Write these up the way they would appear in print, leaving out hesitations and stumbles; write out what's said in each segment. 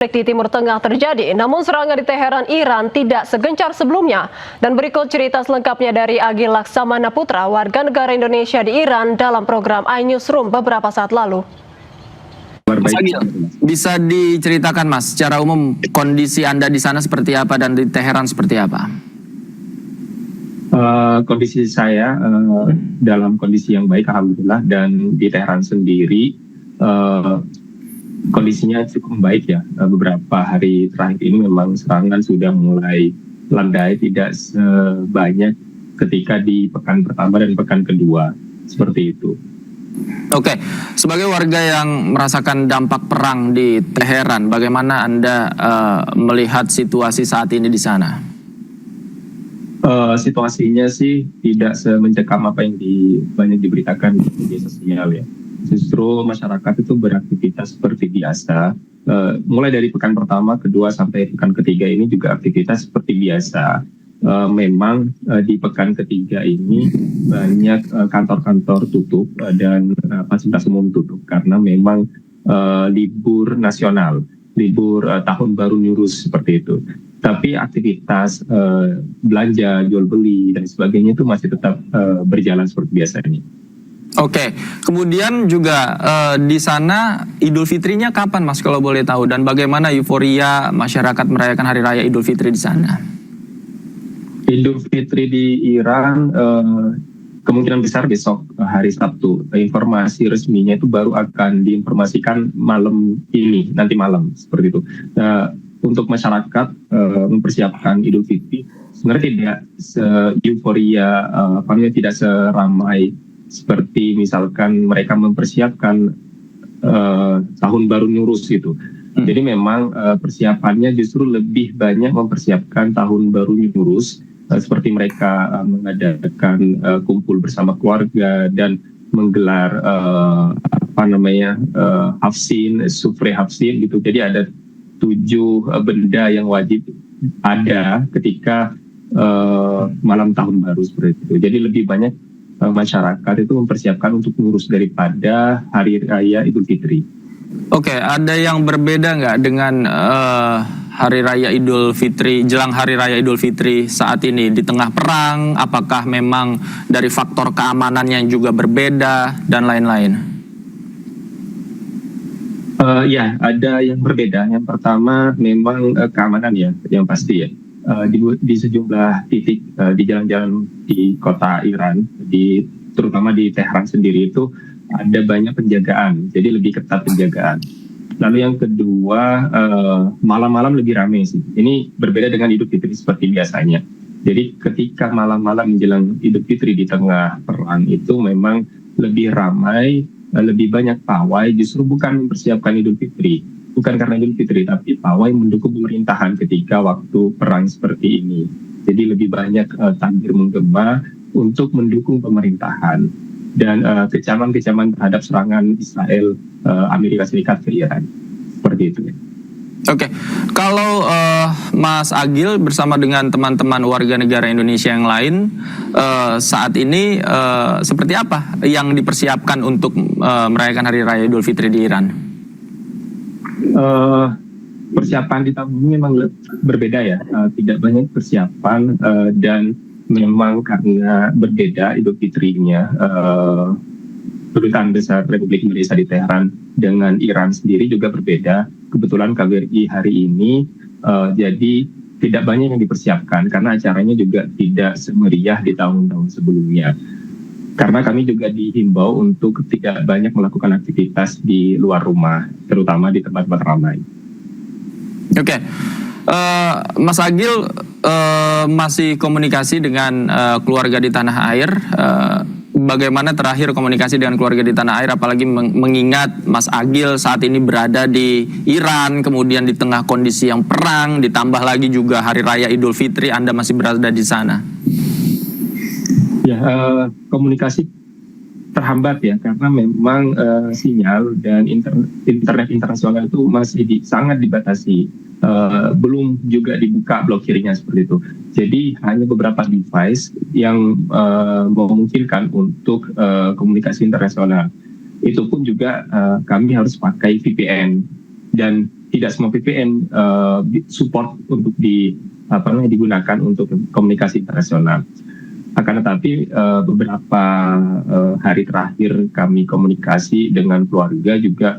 Di Timur Tengah terjadi, namun serangan di Teheran, Iran tidak segencar sebelumnya. Dan berikut cerita selengkapnya dari Agil Laksamana Putra, warga negara Indonesia di Iran dalam program iNewsroom beberapa saat lalu. Mas Agil, bisa diceritakan Mas, secara umum kondisi Anda di sana seperti apa dan di Teheran seperti apa? Kondisi saya dalam kondisi yang baik, alhamdulillah, dan di Teheran sendiri kondisinya cukup baik ya. Beberapa hari terakhir ini memang serangan sudah mulai landai, tidak sebanyak ketika di pekan pertama dan pekan kedua, seperti itu. Oke, sebagai warga yang merasakan dampak perang di Teheran, bagaimana Anda melihat situasi saat ini di sana? Situasinya sih tidak semencekam apa yang banyak diberitakan di media sosial ya. Justru masyarakat itu beraktivitas seperti biasa. Mulai dari pekan pertama, kedua, sampai pekan ketiga ini juga aktivitas seperti biasa. Memang di pekan ketiga ini banyak kantor-kantor tutup dan fasilitas umum tutup karena memang libur nasional, libur tahun baru Nuruz seperti itu. Tapi aktivitas belanja, jual beli dan sebagainya itu masih tetap berjalan seperti biasanya. Oke, kemudian juga di sana Idul Fitrinya kapan Mas kalau boleh tahu, dan bagaimana euforia masyarakat merayakan Hari Raya Idul Fitri di sana? Idul Fitri di Iran kemungkinan besar besok hari Sabtu. Informasi resminya itu baru akan diinformasikan malam ini, nanti malam seperti itu. Untuk masyarakat mempersiapkan Idul Fitri sebenarnya tidak se-euforia, tidak seramai seperti misalkan mereka mempersiapkan tahun baru Nuruz gitu. Jadi memang persiapannya justru lebih banyak mempersiapkan tahun baru Nuruz, seperti mereka mengadakan kumpul bersama keluarga dan menggelar hafsin, sufre hafsin gitu. Jadi ada 7 benda yang wajib ada ketika malam tahun baru seperti itu. Jadi lebih banyak masyarakat itu mempersiapkan untuk ngurus daripada Hari Raya Idul Fitri. Oke, ada yang berbeda nggak dengan Hari Raya Idul Fitri, jelang Hari Raya Idul Fitri saat ini di tengah perang? Apakah memang dari faktor keamanannya yang juga berbeda dan lain-lain? Ya, ada yang berbeda. Yang pertama memang keamanan ya, yang pasti ya. Di sejumlah titik di jalan-jalan di kota Iran, terutama di Teheran sendiri itu ada banyak penjagaan, jadi lebih ketat penjagaan. Lalu yang kedua, malam-malam lebih ramai sih. Ini berbeda dengan Idul Fitri seperti biasanya. Jadi ketika malam-malam menjelang Idul Fitri di tengah perang itu memang lebih ramai, lebih banyak pawai, justru bukan mempersiapkan Idul Fitri. Bukan karena Idul Fitri, tapi pawai mendukung pemerintahan ketika waktu perang seperti ini. Jadi lebih banyak takbir menggema untuk mendukung pemerintahan dan kecaman-kecaman terhadap serangan Israel Amerika Serikat ke Iran. Seperti itu. Oke, kalau Mas Agil bersama dengan teman-teman warga negara Indonesia yang lain saat ini seperti apa yang dipersiapkan untuk merayakan Hari Raya Idul Fitri di Iran? Persiapan di tahun ini memang berbeda ya, tidak banyak persiapan dan memang karena berbeda Idul Fitrinya, Kedutaan Besar Republik Indonesia di Teheran dengan Iran sendiri juga berbeda. Kebetulan KBRI hari ini jadi tidak banyak yang dipersiapkan karena acaranya juga tidak semeriah di tahun-tahun sebelumnya. Karena kami juga dihimbau untuk tidak banyak melakukan aktivitas di luar rumah, terutama di tempat-tempat ramai. Oke, Mas Agil masih komunikasi dengan keluarga di tanah air. Bagaimana terakhir komunikasi dengan keluarga di tanah air, apalagi mengingat Mas Agil saat ini berada di Iran, kemudian di tengah kondisi yang perang, ditambah lagi juga Hari Raya Idul Fitri, Anda masih berada di sana? Ya, komunikasi terhambat ya, karena memang sinyal dan internet internasional itu masih sangat dibatasi. Belum juga dibuka blokirnya seperti itu. Jadi hanya beberapa device yang memungkinkan untuk komunikasi internasional. Itu pun juga kami harus pakai VPN. Dan tidak semua VPN support untuk digunakan untuk komunikasi internasional. Akan tetapi beberapa hari terakhir kami komunikasi dengan keluarga juga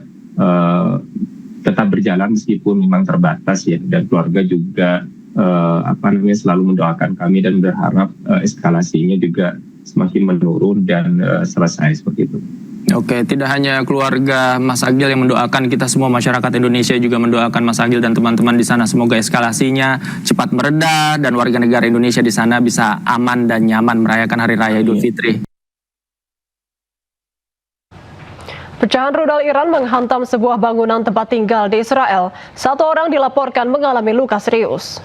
tetap berjalan meskipun memang terbatas ya, dan keluarga juga selalu mendoakan kami dan berharap eskalasinya juga semakin menurun dan selesai seperti itu. Oke, tidak hanya keluarga Mas Agil yang mendoakan, kita semua masyarakat Indonesia juga mendoakan Mas Agil dan teman-teman di sana semoga eskalasinya cepat mereda dan warga negara Indonesia di sana bisa aman dan nyaman merayakan Hari Raya Idul Fitri. Pecahan rudal Iran menghantam sebuah bangunan tempat tinggal di Israel. 1 orang dilaporkan mengalami luka serius.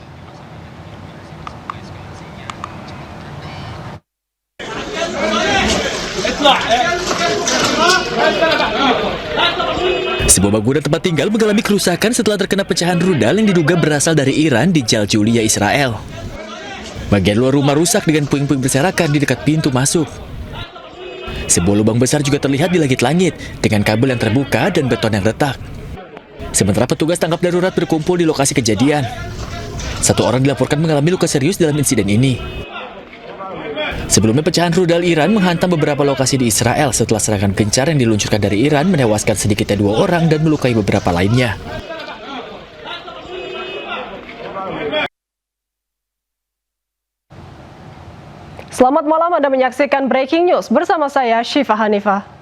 Sebuah bangunan tempat tinggal mengalami kerusakan setelah terkena pecahan rudal yang diduga berasal dari Iran di Jaljulia, Israel. Bagian luar rumah rusak dengan puing-puing berserakan di dekat pintu masuk. Sebuah lubang besar juga terlihat di langit-langit dengan kabel yang terbuka dan beton yang retak. Sementara petugas tanggap darurat berkumpul di lokasi kejadian. 1 orang dilaporkan mengalami luka serius dalam insiden ini. Sebelumnya pecahan rudal Iran menghantam beberapa lokasi di Israel setelah serangan gencar yang diluncurkan dari Iran menewaskan sedikitnya 2 orang dan melukai beberapa lainnya. Selamat malam, Anda menyaksikan Breaking News bersama saya Syifa Hanifah.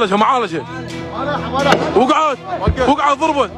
معالجة وقعت ضربها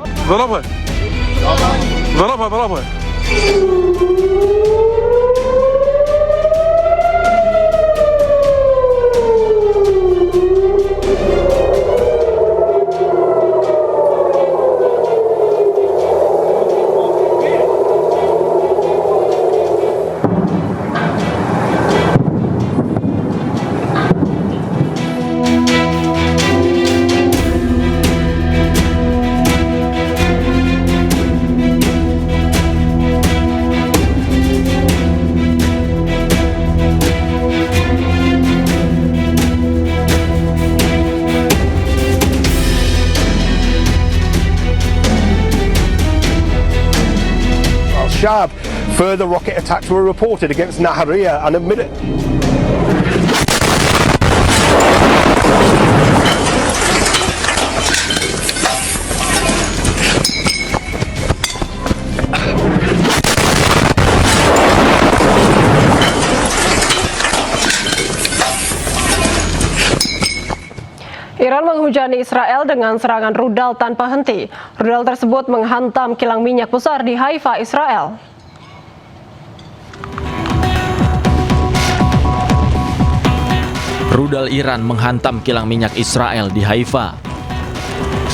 Shab. Further rocket attacks were reported against Nahariya and admitted. Iran menghujani Israel dengan serangan rudal tanpa henti. Rudal tersebut menghantam kilang minyak besar di Haifa, Israel. Rudal Iran menghantam kilang minyak Israel di Haifa.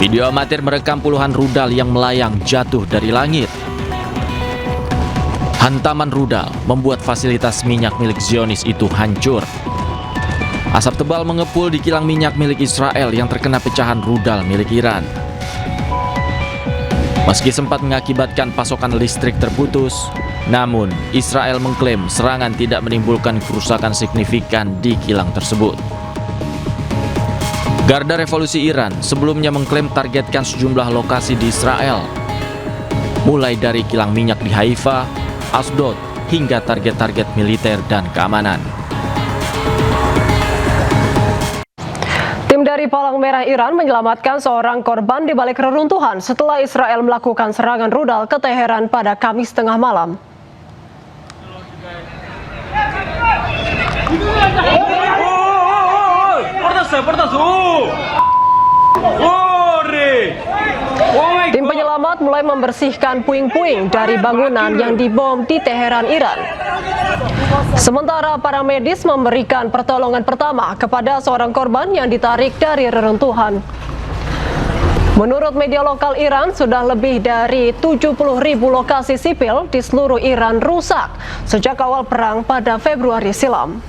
Video amatir merekam puluhan rudal yang melayang jatuh dari langit. Hantaman rudal membuat fasilitas minyak milik Zionis itu hancur. Asap tebal mengepul di kilang minyak milik Israel yang terkena pecahan rudal milik Iran. Meski sempat mengakibatkan pasokan listrik terputus, namun Israel mengklaim serangan tidak menimbulkan kerusakan signifikan di kilang tersebut. Garda Revolusi Iran sebelumnya mengklaim targetkan sejumlah lokasi di Israel, mulai dari kilang minyak di Haifa, Asdod, hingga target-target militer dan keamanan. Tim dari Palang Merah Iran menyelamatkan seorang korban di balik reruntuhan setelah Israel melakukan serangan rudal ke Teheran pada Kamis tengah malam. Tim penyelam penyelamat mulai membersihkan puing-puing dari bangunan yang dibom di Teheran, Iran. Sementara para medis memberikan pertolongan pertama kepada seorang korban yang ditarik dari reruntuhan. Menurut media lokal Iran, sudah lebih dari 70.000 lokasi sipil di seluruh Iran rusak sejak awal perang pada Februari silam.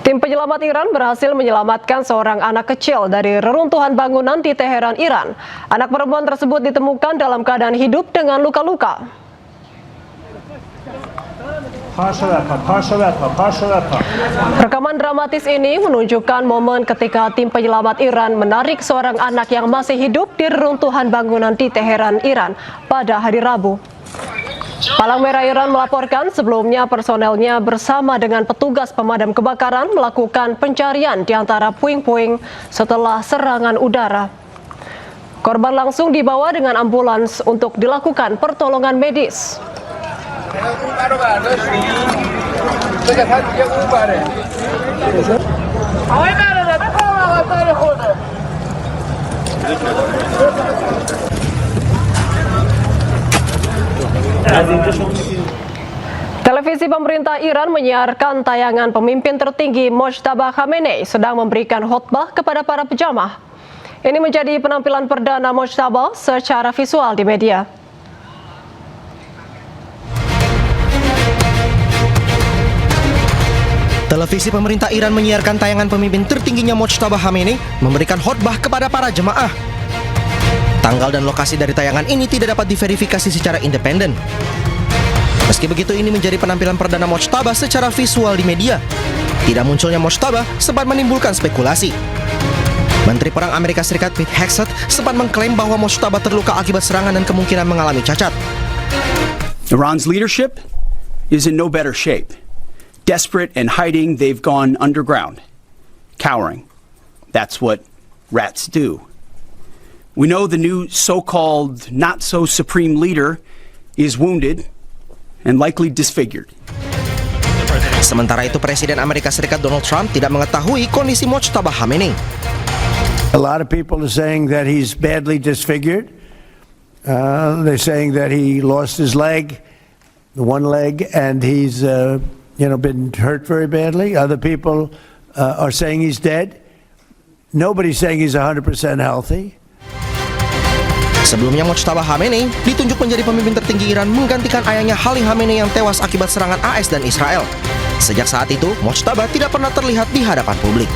Tim penyelamat Iran berhasil menyelamatkan seorang anak kecil dari reruntuhan bangunan di Teheran, Iran. Anak perempuan tersebut ditemukan dalam keadaan hidup dengan luka-luka. Rekaman dramatis ini menunjukkan momen ketika tim penyelamat Iran menarik seorang anak yang masih hidup di reruntuhan bangunan di Teheran, Iran pada hari Rabu. Palang Merah Iran melaporkan sebelumnya personelnya bersama dengan petugas pemadam kebakaran melakukan pencarian di antara puing-puing setelah serangan udara. Korban langsung dibawa dengan ambulans untuk dilakukan pertolongan medis. Televisi pemerintah Iran menyiarkan tayangan pemimpin tertinggi Mojtaba Khamenei sedang memberikan khutbah kepada para pejamaah. Ini menjadi penampilan perdana Mojtaba secara visual di media. Televisi pemerintah Iran menyiarkan tayangan pemimpin tertingginya Mojtaba Khamenei memberikan khutbah kepada para jemaah. Tanggal dan lokasi dari tayangan ini tidak dapat diverifikasi secara independen. Meski begitu, ini menjadi penampilan perdana Mojtaba secara visual di media. Tidak munculnya Mojtaba sempat menimbulkan spekulasi. Menteri Perang Amerika Serikat Pete Hegseth sempat mengklaim bahwa Mojtaba terluka akibat serangan dan kemungkinan mengalami cacat. Iran's leadership is in no better shape. Desperate and hiding, they've gone underground, cowering. That's what rats do. We know the new so-called not-so-supreme leader is wounded and likely disfigured. Sementara itu, Presiden Amerika Serikat Donald Trump tidak mengetahui kondisi Mojtaba Khamenei. A lot of people are saying that he's badly disfigured. They're saying that he lost his leg, one leg, and he's been hurt very badly. Other people are saying he's dead. Nobody's saying he's 100% healthy. Sebelumnya Mojtaba Khamenei ditunjuk menjadi pemimpin tertinggi Iran menggantikan ayahnya Ali Khamenei yang tewas akibat serangan AS dan Israel. Sejak saat itu, Mojtaba tidak pernah terlihat di hadapan publik.